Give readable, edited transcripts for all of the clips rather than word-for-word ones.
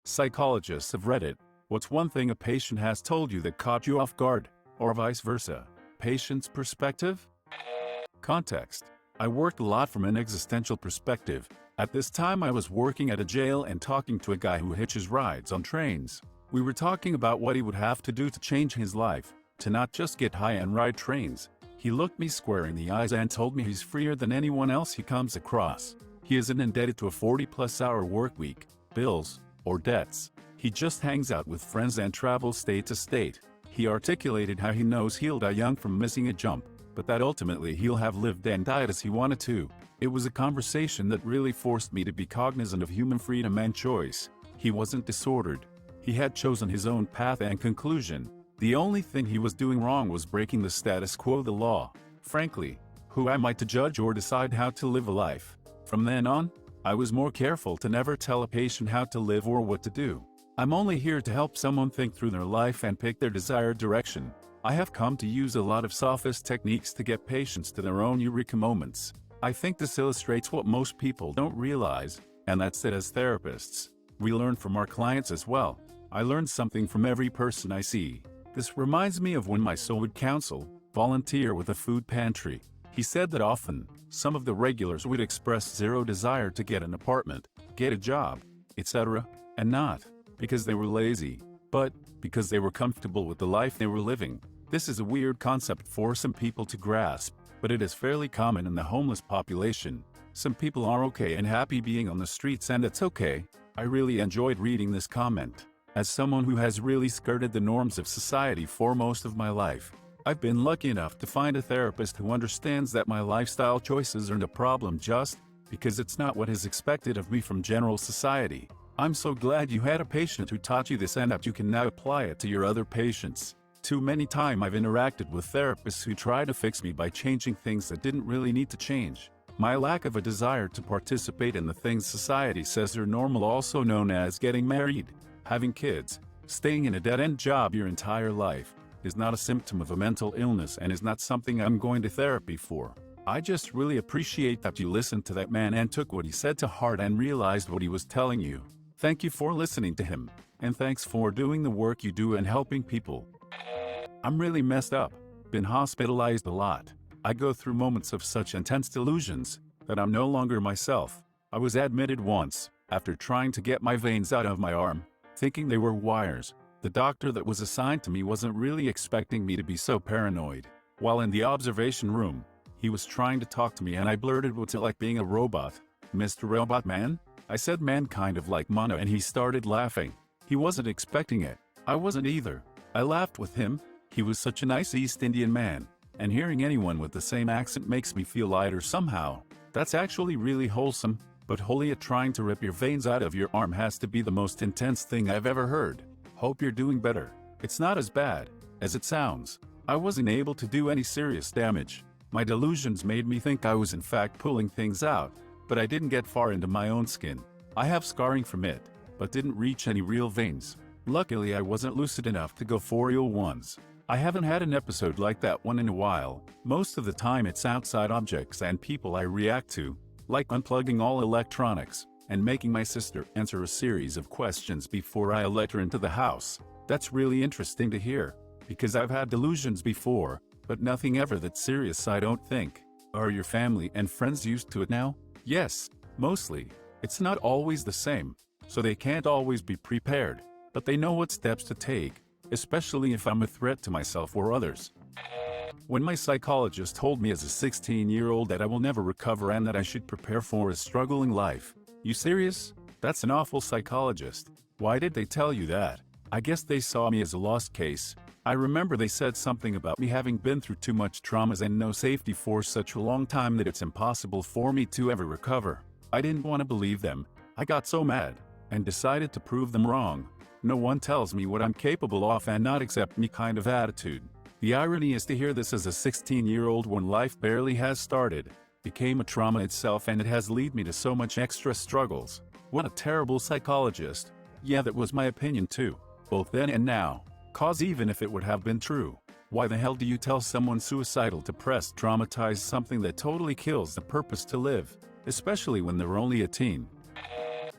Psychologists of Reddit, what's one thing a patient has told you that caught you off guard, or vice versa? Patient's perspective? Context. I worked a lot from an existential perspective. At this time I was working at a jail and talking to a guy who hitches rides on trains. We were talking about what he would have to do to change his life, to not just get high and ride trains. He looked me square in the eyes and told me he's freer than anyone else he comes across. He isn't indebted to a 40-plus hour work week, bills, or debts. He just hangs out with friends and travels state to state. He articulated how he knows he'll die young from missing a jump, but that ultimately he'll have lived and died as he wanted to. It was a conversation that really forced me to be cognizant of human freedom and choice. He wasn't disordered. He had chosen his own path and conclusion. The only thing he was doing wrong was breaking the status quo, the law. Frankly, who am I to judge or decide how to live a life? From then on, I was more careful to never tell a patient how to live or what to do. I'm only here to help someone think through their life and pick their desired direction. I have come to use a lot of sophist techniques to get patients to their own eureka moments. I think this illustrates what most people don't realize, and that's that as therapists, we learn from our clients as well. I learn something from every person I see. This reminds me of when my soul would counsel, volunteer with a food pantry. He said that often, some of the regulars would express zero desire to get an apartment, get a job, etc., and not because they were lazy, but because they were comfortable with the life they were living. This is a weird concept for some people to grasp, but it is fairly common in the homeless population. Some people are okay and happy being on the streets, and it's okay. I really enjoyed reading this comment. As someone who has really skirted the norms of society for most of my life, I've been lucky enough to find a therapist who understands that my lifestyle choices aren't a problem just because it's not what is expected of me from general society. I'm so glad you had a patient who taught you this and that you can now apply it to your other patients. Too many times I've interacted with therapists who try to fix me by changing things that didn't really need to change. My lack of a desire to participate in the things society says are normal, also known as getting married, having kids, staying in a dead-end job your entire life, is not a symptom of a mental illness and is not something I'm going to therapy for. I just really appreciate that you listened to that man and took what he said to heart and realized what he was telling you. Thank you for listening to him, and thanks for doing the work you do and helping people. I'm really messed up, been hospitalized a lot. I go through moments of such intense delusions that I'm no longer myself. I was admitted once, after trying to get my veins out of my arm, thinking they were wires. The doctor that was assigned to me wasn't really expecting me to be so paranoid. While in the observation room, he was trying to talk to me and I blurted, "What's it like being a robot, Mr. Robot Man?" I said man kind of like mono, and he started laughing. He wasn't expecting it. I wasn't either. I laughed with him. He was such a nice East Indian man, and hearing anyone with the same accent makes me feel lighter somehow. That's actually really wholesome, but holy, trying to rip your veins out of your arm has to be the most intense thing I've ever heard. Hope you're doing better. It's not as bad as it sounds. I wasn't able to do any serious damage. My delusions made me think I was in fact pulling things out, but I didn't get far into my own skin. I have scarring from it, but didn't reach any real veins. Luckily I wasn't lucid enough to go for real ones. I haven't had an episode like that one in a while. Most of the time it's outside objects and people I react to, like unplugging all electronics and making my sister answer a series of questions before I let her into the house. That's really interesting to hear, because I've had delusions before, but nothing ever that serious, I don't think. Are your family and friends used to it now? Yes, mostly. It's not always the same, so they can't always be prepared, but they know what steps to take, especially if I'm a threat to myself or others. When my psychologist told me as a 16-year-old that I will never recover and that I should prepare for a struggling life. You serious? That's an awful psychologist. Why did they tell you that? I guess they saw me as a lost case. I remember they said something about me having been through too much traumas and no safety for such a long time that it's impossible for me to ever recover. I didn't want to believe them. I got so mad and decided to prove them wrong. No one tells me what I'm capable of and not accept me kind of attitude. The irony is to hear this as a 16-year-old when life barely has started, became a trauma itself, and it has led me to so much extra struggles. What a terrible psychologist. Yeah, that was my opinion too, both then and now. Cause even if it would have been true, why the hell do you tell someone suicidal, depressed, traumatized something that totally kills the purpose to live? Especially when they're only a teen.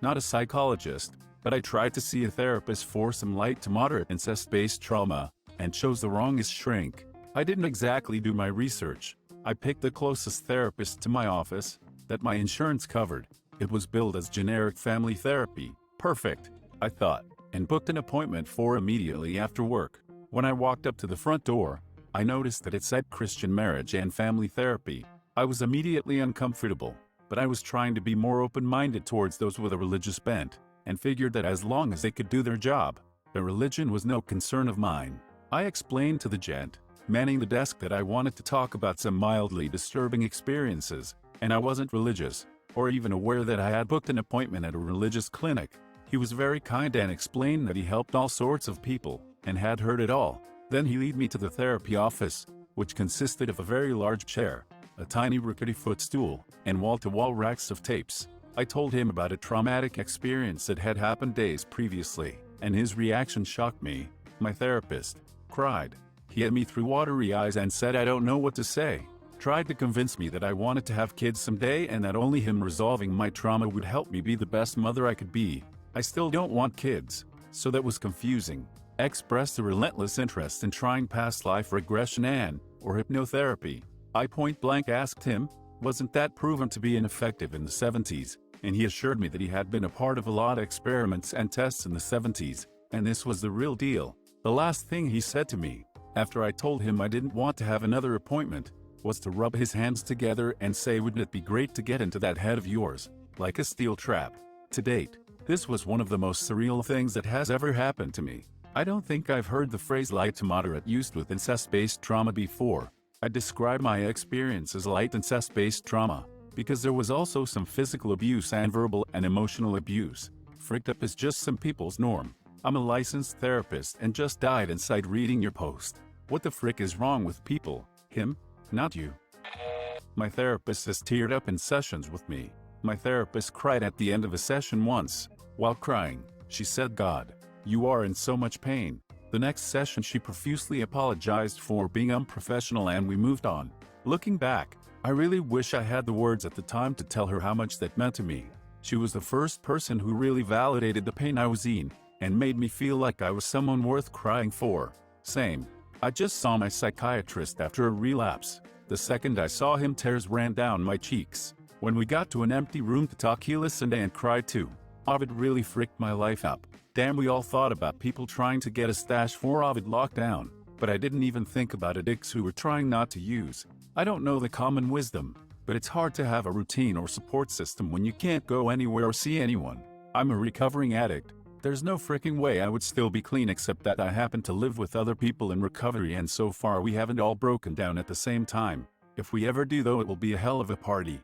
Not a psychologist. but I tried to see a therapist for some light to moderate incest-based trauma, and chose the wrongest shrink. I didn't exactly do my research. I picked the closest therapist to my office that my insurance covered. It was billed as generic family therapy. Perfect, I thought, and booked an appointment for immediately after work. When I walked up to the front door, I noticed that it said Christian marriage and family therapy. I was immediately uncomfortable, but I was trying to be more open-minded towards those with a religious bent, and figured that as long as they could do their job, their religion was no concern of mine. I explained to the gent manning the desk that I wanted to talk about some mildly disturbing experiences, and I wasn't religious, or even aware that I had booked an appointment at a religious clinic. He was very kind and explained that he helped all sorts of people, and had heard it all. Then he led me to the therapy office, which consisted of a very large chair, a tiny rickety footstool, and wall-to-wall racks of tapes. I told him about a traumatic experience that had happened days previously, and his reaction shocked me. My therapist cried. He had me through watery eyes and said I don't know what to say. Tried to convince me that I wanted to have kids someday and that only him resolving my trauma would help me be the best mother I could be. I still don't want kids, so that was confusing. Expressed a relentless interest in trying past life regression or hypnotherapy. I point-blank asked him, wasn't that proven to be ineffective in the 70s, and he assured me that he had been a part of a lot of experiments and tests in the 70s, and this was the real deal. The last thing he said to me, after I told him I didn't want to have another appointment, was to rub his hands together and say, wouldn't it be great to get into that head of yours, like a steel trap. To date, this was one of the most surreal things that has ever happened to me. I don't think I've heard the phrase light to moderate used with incest-based trauma before. I describe my experience as light incest-based trauma, because there was also some physical abuse and verbal and emotional abuse. Fricked up is just some people's norm. I'm a licensed therapist and just died inside reading your post. What the frick is wrong with people? Him? Not you. My therapist has teared up in sessions with me. My therapist cried at the end of a session once. While crying, she said, God, you are in so much pain. The next session she profusely apologized for being unprofessional and we moved on. Looking back, I really wish I had the words at the time to tell her how much that meant to me. She was the first person who really validated the pain I was in, and made me feel like I was someone worth crying for. Same. I just saw my psychiatrist after a relapse. The second I saw him, tears ran down my cheeks. When we got to an empty room to talk, he listened and cried too. Ovid really fricked my life up. Damn, we all thought about people trying to get a stash for Ovid lockdown, but I didn't even think about addicts who were trying not to use. I don't know the common wisdom, but it's hard to have a routine or support system when you can't go anywhere or see anyone. I'm a recovering addict. There's no fricking way I would still be clean, except that I happen to live with other people in recovery, and so far we haven't all broken down at the same time. If we ever do though, it will be a hell of a party.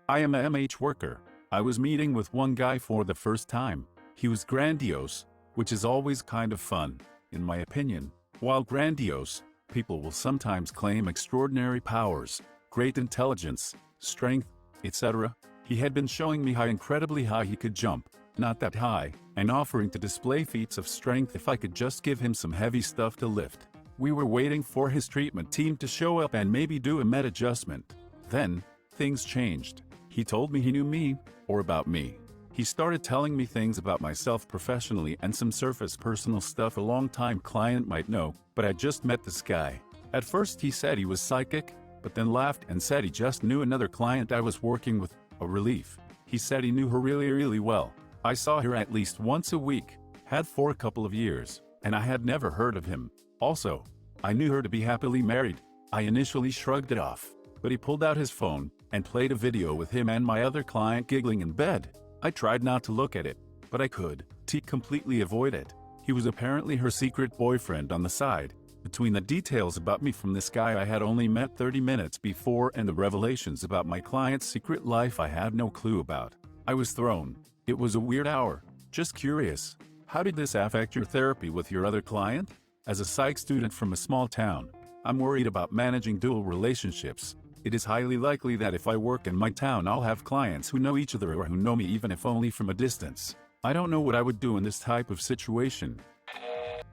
I am a MH worker. I was meeting with one guy for the first time. He was grandiose, which is always kind of fun, in my opinion. While grandiose, people will sometimes claim extraordinary powers, great intelligence, strength, etc. He had been showing me how incredibly high he could jump, not that high, and offering to display feats of strength if I could just give him some heavy stuff to lift. We were waiting for his treatment team to show up and maybe do a med adjustment. Then, things changed. He told me he knew me, or about me. He started telling me things about myself professionally and some surface personal stuff a long-time client might know, but I just met this guy. At first he said he was psychic, but then laughed and said he just knew another client I was working with. A relief. He said he knew her really well. I saw her at least once a week, had for a couple of years, and I had never heard of him. Also, I knew her to be happily married. I initially shrugged it off, but he pulled out his phone and played a video with him and my other client giggling in bed. I tried not to look at it, but I could completely avoid it. He was apparently her secret boyfriend on the side. Between the details about me from this guy I had only met 30 minutes before and the revelations about my client's secret life I had no clue about, I was thrown. It was a weird hour. Just curious. How did this affect your therapy with your other client? As a psych student from a small town, I'm worried about managing dual relationships. It is highly likely that if I work in my town, I'll have clients who know each other or who know me, even if only from a distance. I don't know what I would do in this type of situation.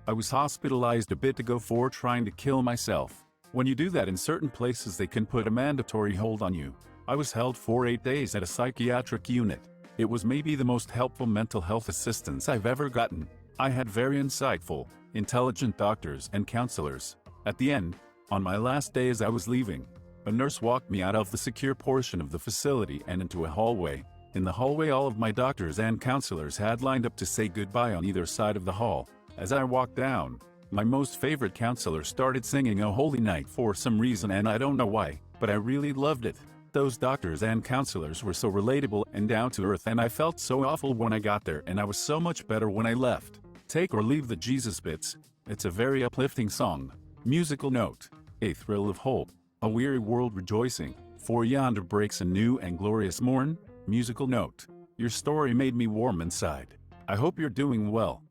I was hospitalized a bit ago for trying to kill myself. When you do that in certain places, they can put a mandatory hold on you. I was held for 8 days at a psychiatric unit. It was maybe the most helpful mental health assistance I've ever gotten. I had very insightful, intelligent doctors and counselors. At the end, on my last day as I was leaving, a nurse walked me out of the secure portion of the facility and into a hallway. In the hallway, all of my doctors and counselors had lined up to say goodbye on either side of the hall. As I walked down, my most favorite counselor started singing "O Holy Night" for some reason, and I don't know why, but I really loved it. Those doctors and counselors were so relatable and down to earth, and I felt so awful when I got there, and I was so much better when I left. Take or leave the Jesus bits. It's a very uplifting song. Musical note: a thrill of hope, a weary world rejoicing, for yonder breaks a new and glorious morn. Musical note: your story made me warm inside. I hope you're doing well.